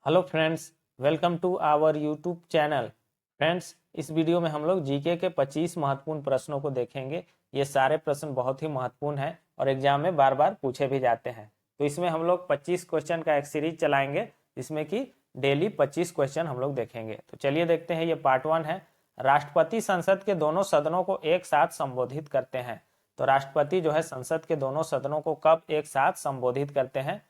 Hello friends, welcome to our YouTube channel. Friends, इस video में हम लोग जीके के 25 महत्वपूर्ण प्रश्नों को देखेंगे। ये सारे प्रश्न बहुत ही महत्वपूर्ण हैं और एग्जाम में बार बार पूछे भी जाते हैं। तो इसमें हम लोग 25 क्वेश्चन का एक सीरीज चलाएंगे, जिसमें कि डेली 25 क्वेश्चन हम लोग देखेंगे। तो चलिए देखते हैं। ये पार्ट 1 है। राष्ट्रपति संसद के दोनों सदनों को एक साथ संबोधित करते हैं। तो राष्ट्रपति जो है संसद के दोनों सदनों को कब एक साथ संबोधित करते हैं?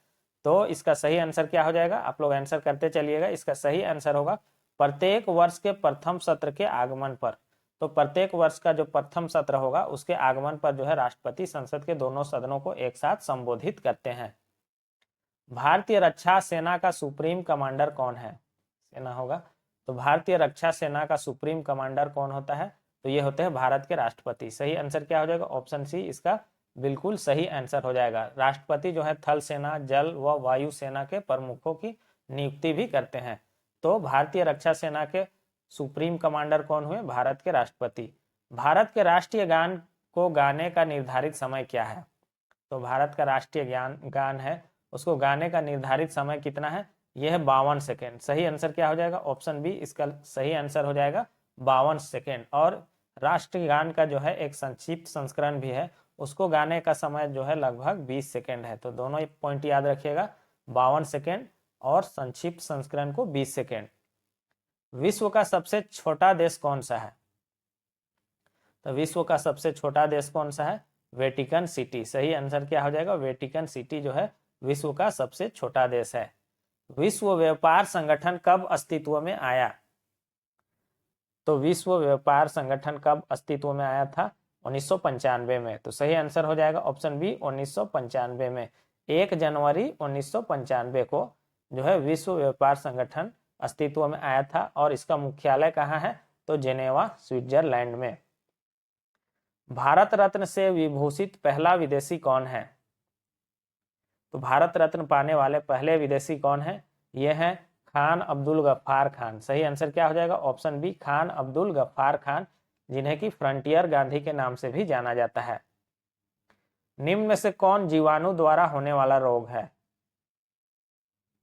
तो इसका सही आंसर क्या हो जाएगा? आप लोग आंसर करते चलिएगा। इसका सही आंसर होगा प्रत्येक वर्ष के प्रथम सत्र के आगमन पर। तो प्रत्येक वर्ष का जो प्रथम सत्र होगा उसके आगमन पर जो है राष्ट्रपति संसद के दोनों सदनों को एक साथ संबोधित करते हैं। भारतीय रक्षा सेना का सुप्रीम कमांडर कौन है? सेना होगा तो भारतीय रक्षा सेना का सुप्रीम कमांडर कौन होता है? तो ये होते हैं भारत के राष्ट्रपति। सही आंसर क्या हो जाएगा? ऑप्शन सी इसका बिल्कुल सही आंसर हो जाएगा। राष्ट्रपति जो है थल सेना, जल व वायु सेना के प्रमुखों की नियुक्ति भी करते हैं। तो भारतीय रक्षा सेना के सुप्रीम कमांडर कौन हुए? भारत के राष्ट्रपति। भारत के राष्ट्रीय गान को गाने का निर्धारित समय क्या है? तो भारत का राष्ट्रीय गान है, उसको गाने का निर्धारित समय कितना है? यह है 52 सेकेंड। सही आंसर क्या हो जाएगा? ऑप्शन बी इसका सही आंसर हो जाएगा 52 सेकेंड। और राष्ट्रीय गान का जो है एक संक्षिप्त संस्करण भी है, उसको गाने का समय जो है लगभग 20 सेकेंड है। तो दोनों पॉइंट याद रखिएगा, 52 सेकेंड और संक्षिप्त संस्करण को 20 सेकेंड। विश्व का सबसे छोटा देश कौन सा है? तो विश्व का सबसे छोटा देश कौन सा है? Vatican city. सही आंसर क्या हो जाएगा? वेटिकन सिटी जो है विश्व का सबसे छोटा देश है। विश्व व्यापार संगठन कब अस्तित्व में आया? तो विश्व व्यापार संगठन कब अस्तित्व में आया था? 1995 में। तो सही आंसर हो जाएगा ऑप्शन बी 1995 में। 1 जनवरी 1995 को जो है विश्व व्यापार संगठन अस्तित्व में आया था। और इसका मुख्यालय कहाँ है? तो जेनेवा, स्विट्जरलैंड में। भारत रत्न से विभूषित पहला विदेशी कौन है? तो भारत रत्न पाने वाले पहले विदेशी कौन है? ये हैं खान अब्दुल गफ्फार खान। सही आंसर क्या हो जाएगा? ऑप्शन बी खान अब्दुल गफ्फार खान, जिन्हें कि फ्रंटियर गांधी के नाम से भी जाना जाता है। निम्न में से कौन जीवाणु द्वारा होने वाला रोग है?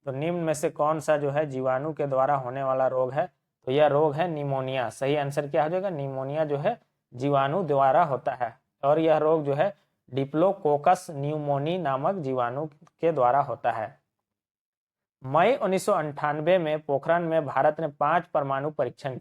तो निम्न में से कौन सा जो है जीवाणु के द्वारा होने वाला रोग है? तो यह रोग है निमोनिया। सही आंसर क्या हो जाएगा? निमोनिया जो है जीवाणु द्वारा होता है। और यह रोग जो है डिप्लोकोकस न्यूमोनी नामक जीवाणु के द्वारा होता है। मई 1998 में पोखरण में भारत ने 5 परमाणु परीक्षण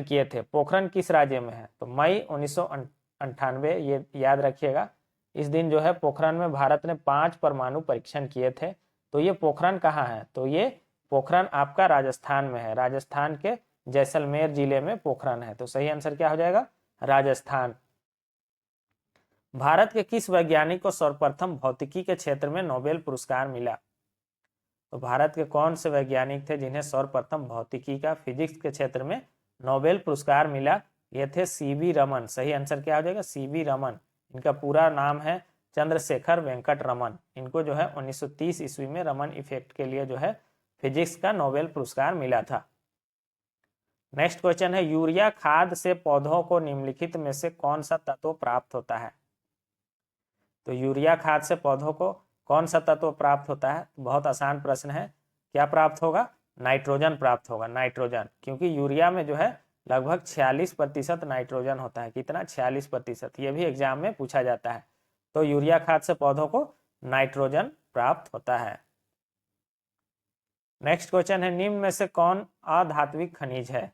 किए थे। पोखरण किस राज्य में है? तो मई 1998, ये याद रखिएगा। इस दिन जो है पोखरण में भारत ने 5 परमाणु परीक्षण किए थे। तो ये पोखरण कहाँ है? तो ये पोखरण आपका राजस्थान में है। राजस्थान के जैसलमेर जिले में पोखरण है। तो सही आंसर क्या हो जाएगा? राजस्थान। भारत के किस वैज्ञानिक को सर्वप्रथम भौतिकी के क्षेत्र में नोबेल पुरस्कार मिला? तो भारत के कौन से वैज्ञानिक थे जिन्हें सर्वप्रथम भौतिकी का, फिजिक्स के क्षेत्र में नोबेल पुरस्कार मिला? ये थे सीवी रमन। सही आंसर क्या हो जाएगा? सीवी रमन। इनका पूरा नाम है चंद्रशेखर वेंकट रमन। इनको जो है 1930 ईस्वी में रमन इफेक्ट के लिए जो है फिजिक्स का नोबेल पुरस्कार मिला था। नेक्स्ट क्वेश्चन है, यूरिया खाद से पौधों को निम्नलिखित में से कौन सा तत्व प्राप्त होता है? तो यूरिया खाद से पौधों को कौन सा तत्व प्राप्त होता है? बहुत आसान प्रश्न है। क्या प्राप्त होगा? नाइट्रोजन प्राप्त होगा। नाइट्रोजन, क्योंकि यूरिया में जो है लगभग 46% नाइट्रोजन होता है। कितना? 46%। ये भी एग्जाम में पूछा जाता है। तो यूरिया खाद से पौधों को नाइट्रोजन प्राप्त होता है। नेक्स्ट क्वेश्चन है, निम्न में से कौन अधात्विक खनिज है?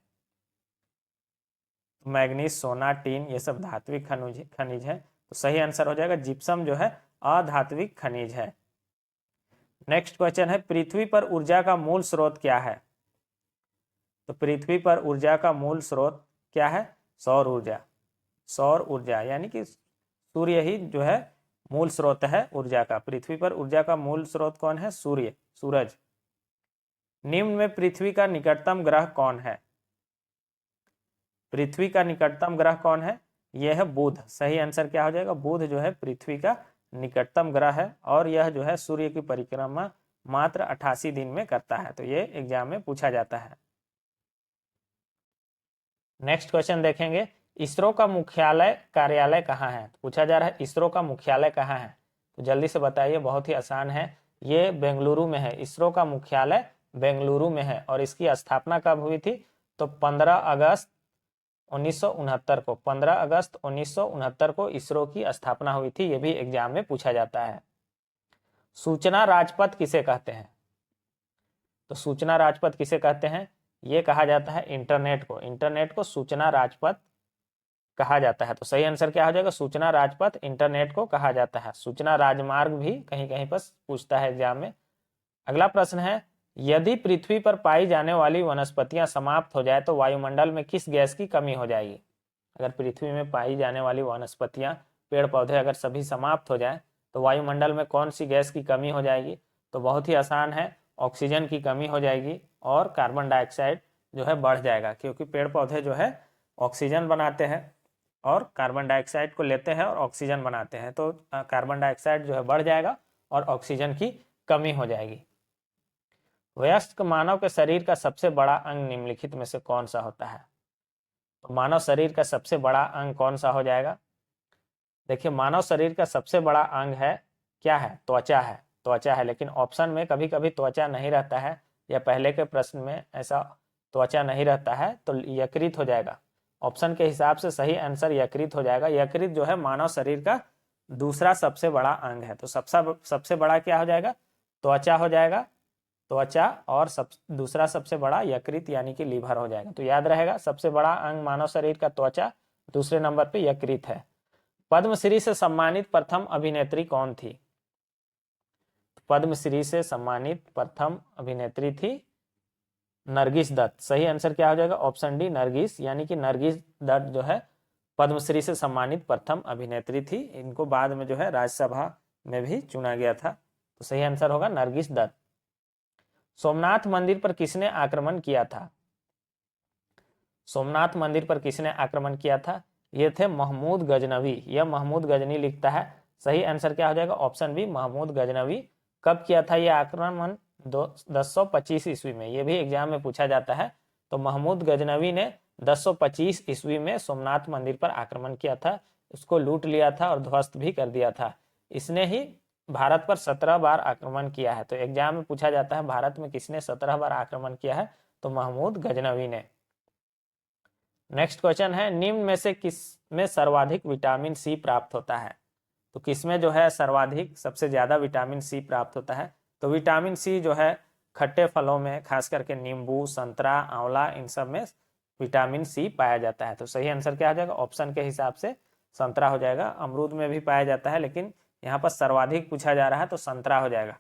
मैग्नीज, सोना, टीन, ये सब धात्विक खनिज है। तो सही आंसर हो जाएगा जिप्सम जो है अधात्विक खनिज है। नेक्स्ट क्वेश्चन है, पृथ्वी पर ऊर्जा का मूल स्रोत क्या है? तो पृथ्वी पर ऊर्जा का मूल स्रोत क्या है? सौर ऊर्जा। सौर ऊर्जा यानी कि सूर्य ही जो है मूल स्रोत है ऊर्जा का। पृथ्वी पर ऊर्जा का मूल स्रोत कौन है? सूर्य, सूरज। निम्न में पृथ्वी का निकटतम ग्रह कौन है? पृथ्वी का निकटतम ग्रह कौन है? यह है बुध। सही आंसर क्या हो जाएगा? बुध जो है पृथ्वी का निकटतम ग्रह है। और यह जो है सूर्य की परिक्रमा मात्र 88 दिन में करता है। तो ये एग्जाम में पूछा जाता है। नेक्स्ट क्वेश्चन देखेंगे, इसरो का मुख्यालय कार्यालय कहाँ है? पूछा जा रहा है इसरो का मुख्यालय कहाँ है? तो जल्दी से बताइए, बहुत ही आसान है। ये बेंगलुरु में है, इसरो का मुख्यालय बेंगलुरु में है। और इसकी स्थापना कब हुई थी? तो 15 अगस्त 1969 को, 15 अगस्त 1969 को इसरो की स्थापना हुई थी। ये भी एग्जाम में पूछा जाता है। सूचना राजपथ किसे कहते हैं? तो सूचना राजपथ किसे कहते हैं? ये कहा जाता है इंटरनेट को, इंटरनेट को सूचना राजपथ कहा जाता है। तो सही आंसर क्या हो जाएगा? सूचना राजपथ इंटरनेट को कहा जाता है। सूचना राजमार्ग भी कहीं कहीं पर पूछता है एग्जाम में। अगला प्रश्न है, यदि पृथ्वी पर पाई जाने वाली वनस्पतियां समाप्त हो जाए तो वायुमंडल में किस गैस की कमी हो जाएगी? अगर पृथ्वी में पाई जाने वाली वनस्पतियां, पेड़ पौधे अगर सभी समाप्त हो जाए तो वायुमंडल में कौन सी गैस की कमी हो जाएगी? तो बहुत ही आसान है, ऑक्सीजन की कमी हो जाएगी और कार्बन डाइऑक्साइड जो है बढ़ जाएगा, क्योंकि पेड़ पौधे जो है ऑक्सीजन बनाते हैं और कार्बन डाइऑक्साइड को लेते हैं और ऑक्सीजन बनाते हैं। तो कार्बन डाइऑक्साइड जो है बढ़ जाएगा और ऑक्सीजन की कमी हो जाएगी। वयस्क मानव के शरीर का सबसे बड़ा अंग निम्नलिखित में से कौन सा होता है? तो मानव शरीर का सबसे बड़ा अंग कौन सा हो जाएगा? देखिए, मानव शरीर का सबसे बड़ा अंग है, क्या है? त्वचा है, त्वचा है। लेकिन ऑप्शन में कभी कभी त्वचा नहीं रहता है, या पहले के प्रश्न में ऐसा त्वचा नहीं रहता है, तो यकृत हो जाएगा। ऑप्शन के हिसाब से सही आंसर यकृत हो जाएगा। यकृत जो है मानव शरीर का दूसरा सबसे बड़ा अंग है। तो सबसे बड़ा क्या हो जाएगा? त्वचा हो जाएगा, त्वचा, और दूसरा सबसे बड़ा यकृत यानी कि लीवर हो जाएगा। तो याद रहेगा, सबसे बड़ा अंग मानव शरीर का त्वचा, दूसरे नंबर पे यकृत है। पद्मश्री से सम्मानित प्रथम अभिनेत्री कौन थी? पद्मश्री से सम्मानित प्रथम अभिनेत्री थी नरगिस दत्त। सही आंसर क्या हो जाएगा? ऑप्शन डी, नरगिस, यानी कि नरगिस दत्त जो है पद्मश्री से सम्मानित प्रथम अभिनेत्री थी। इनको बाद में जो है राज्यसभा में भी चुना गया था। तो सही आंसर होगा नरगिस दत्त। सोमनाथ मंदिर पर किसने आक्रमण किया था? सोमनाथ मंदिर पर किसने आक्रमण किया था? ये थे महमूद गजनवी। यह महमूद गजनी लिखता है। सही आंसर क्या हो जाएगा? Option B, Mahmud Ghaznavi. कब किया था यह आक्रमण? 1025 ईस्वी में। यह भी एग्जाम में पूछा जाता है। तो महमूद गजनवी ने 1025 ईस्वी में सोमनाथ मंदिर पर आक्रमण किया था, उसको लूट लिया था और ध्वस्त भी कर दिया था। इसने ही भारत पर 17 बार आक्रमण किया है। तो एग्जाम में पूछा जाता है भारत में किसने 17 बार आक्रमण किया है? तो महमूद गजनवी ने। नेक्स्ट क्वेश्चन है, निम्न में से किस में सर्वाधिक विटामिन सी प्राप्त होता है? तो किसमें जो है सर्वाधिक, सबसे ज्यादा विटामिन सी प्राप्त होता है? तो विटामिन सी जो है खट्टे फलों में, खास करके नींबू, संतरा, आंवला, इन सब में विटामिन सी पाया जाता है। तो सही आंसर क्या हो जाएगा? ऑप्शन के हिसाब से संतरा हो जाएगा। अमरूद में भी पाया जाता है, लेकिन यहाँ पर सर्वाधिक पूछा जा रहा है तो संतरा हो जाएगा।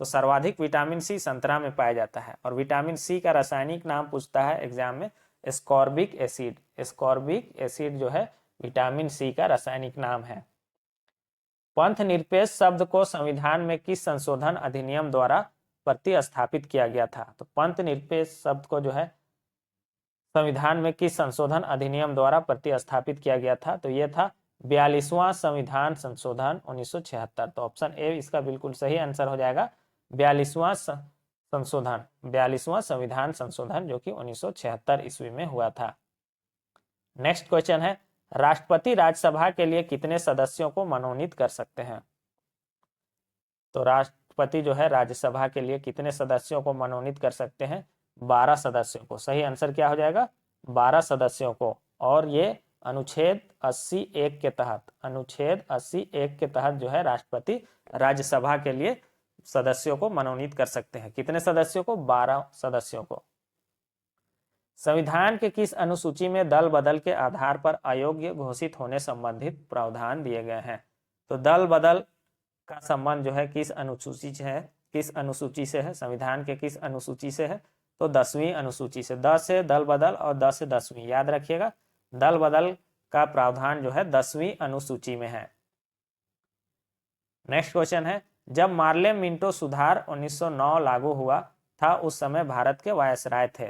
तो सर्वाधिक विटामिन सी संतरा में पाया जाता है। और विटामिन सी का रासायनिक नाम पूछता है एग्जाम में, एस्कॉर्बिक एसिड। एस्कॉर्बिक एसिड जो है विटामिन सी का रासायनिक नाम है। पंथ निरपेक्ष शब्द को संविधान में किस संशोधन अधिनियम द्वारा प्रतिस्थापित किया गया था? तो पंथ निरपेक्ष शब्द को जो है संविधान में किस संशोधन अधिनियम द्वारा प्रतिस्थापित किया गया था? तो यह था 42वां संविधान संशोधन 1976। तो ऑप्शन ए इसका बिल्कुल सही आंसर हो जाएगा, 42वां संशोधन, 42वां संविधान संशोधन, जो कि 1976 ईस्वी में हुआ था। नेक्स्ट क्वेश्चन है, राष्ट्रपति राज्यसभा के लिए कितने सदस्यों को मनोनीत कर सकते हैं? तो राष्ट्रपति जो है राज्यसभा के लिए कितने सदस्यों को मनोनीत कर सकते हैं? 12 सदस्यों को। सही आंसर क्या हो जाएगा? 12 सदस्यों को। और ये अनुच्छेद 80(1) के तहत, अनुच्छेद 80(1) के तहत जो है राष्ट्रपति राज्यसभा के लिए सदस्यों को मनोनीत कर सकते हैं। कितने सदस्यों को? 12 सदस्यों को। संविधान के किस अनुसूची में दल बदल के आधार पर अयोग्य घोषित होने संबंधित प्रावधान दिए गए हैं? तो दल बदल का संबंध जो है किस अनुसूची से है? किस अनुसूची से है? संविधान के किस अनुसूची से है? तो 10वीं अनुसूची से। 10 से दल बदल और 10 से 10वीं, याद रखिएगा। दल बदल का प्रावधान जो है 10वीं अनुसूची में है। नेक्स्ट क्वेश्चन है, जब मार्ले मिंटो सुधार 1909 लागू हुआ था उस समय भारत के वायसराय थे।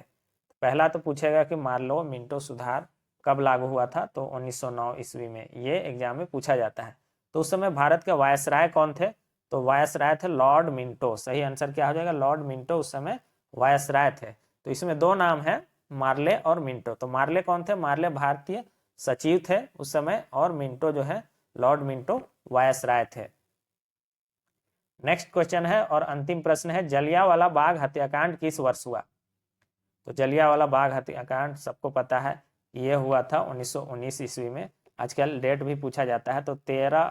पहला तो पूछेगा कि मार्लो मिंटो सुधार कब लागू हुआ था? तो 1909 ईस्वी में। ये एग्जाम में पूछा जाता है। तो उस समय भारत के वायसराय कौन थे? तो वायसराय थे लॉर्ड मिंटो। सही आंसर क्या हो जाएगा? लॉर्ड मिंटो उस समय वायसराय थे। तो इसमें दो नाम है, मार्ले और मिंटो। तो मार्ले कौन थे? मार्ले भारतीय सचिव थे उस समय, और मिंटो जो है लॉर्ड मिंटो वायसराय थे। नेक्स्ट क्वेश्चन है और अंतिम प्रश्न है, जलियांवाला बाग हत्याकांड किस वर्ष हुआ? तो जलियांवाला बाग हत्याकांड सबको पता है, ये हुआ था 1919 ईस्वी में। आजकल डेट भी पूछा जाता है, तो 13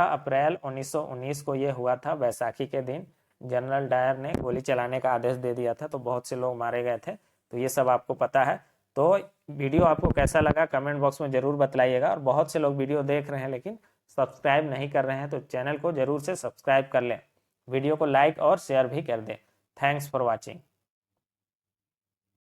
अप्रैल 1919 को ये हुआ था, बैसाखी के दिन। जनरल डायर ने गोली चलाने का आदेश दे दिया था, तो बहुत से लोग मारे गए थे। तो ये सब आपको पता है। तो वीडियो आपको कैसा लगा कमेंट बॉक्स में जरूर बताइएगा। और बहुत से लोग वीडियो देख रहे हैं लेकिन सब्सक्राइब नहीं कर रहे हैं, तो चैनल को जरूर से सब्सक्राइब कर लें। वीडियो को लाइक और शेयर भी कर दें। Thanks for watching.